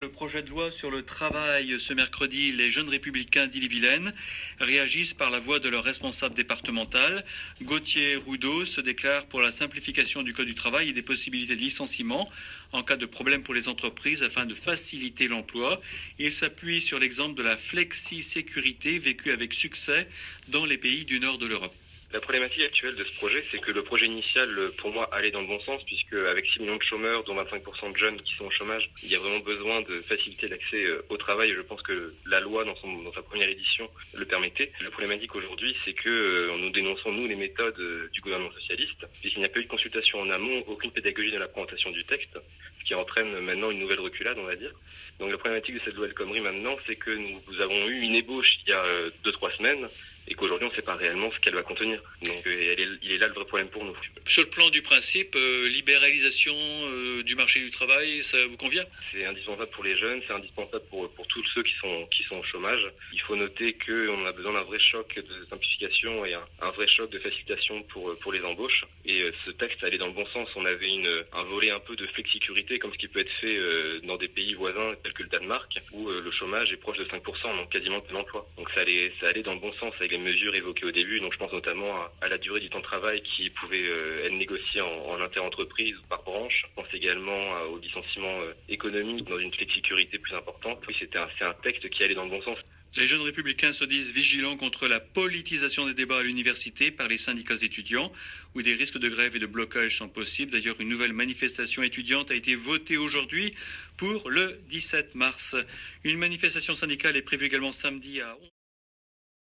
Le projet de loi sur le travail ce mercredi, les jeunes républicains d'Ille-et-Vilaine réagissent par la voix de leur responsable départemental. Gauthier Roudot se déclare pour la simplification du code du travail et des possibilités de licenciement en cas de problème pour les entreprises afin de faciliter l'emploi. Il s'appuie sur l'exemple de la flexi-sécurité vécue avec succès dans les pays du nord de l'Europe. La problématique actuelle de ce projet, c'est que le projet initial, pour moi, allait dans le bon sens, puisque avec 6 millions de chômeurs, dont 25% de jeunes qui sont au chômage, il y a vraiment besoin de faciliter l'accès au travail. Je pense que la loi, dans sa première édition, le permettait. La problématique aujourd'hui, c'est que nous dénonçons, nous, les méthodes du gouvernement socialiste, puisqu'il n'y a pas eu de consultation en amont, aucune pédagogie dans la présentation du texte, ce qui entraîne maintenant une nouvelle reculade, on va dire. Donc la problématique de cette loi El Khomri maintenant, c'est que nous avons eu une ébauche il y a 2-3 semaines, et qu'aujourd'hui on ne sait pas réellement ce qu'elle va contenir. Donc il est là le vrai problème pour nous. Sur le plan du principe, libéralisation du marché du travail, ça vous convient ? C'est indispensable pour les jeunes, c'est indispensable pour tous ceux qui sont au chômage. Il faut noter qu'on a besoin d'un vrai choc de simplification et un vrai choc de facilitation pour les embauches. Et ce texte allait dans le bon sens. On avait un volet un peu de flexicurité comme ce qui peut être fait dans des pays voisins tels que le Danemark, où le chômage est proche de 5%, donc quasiment plein emploi. Donc ça allait dans le bon sens avec les mesures évoquées au début. Donc je pense notamment à la durée du temps de travail qui pouvait être négociée en inter-entreprise ou par branche. Je pense également au licenciement économique dans une flexicurité plus importante. Oui, c'est un texte qui allait dans le bon sens. Les jeunes républicains se disent vigilants contre la politisation des débats à l'université par les syndicats étudiants, où des risques de grève et de blocage sont possibles. D'ailleurs, une nouvelle manifestation étudiante a été votée aujourd'hui pour le 17 mars. Une manifestation syndicale est prévue également samedi à 11h.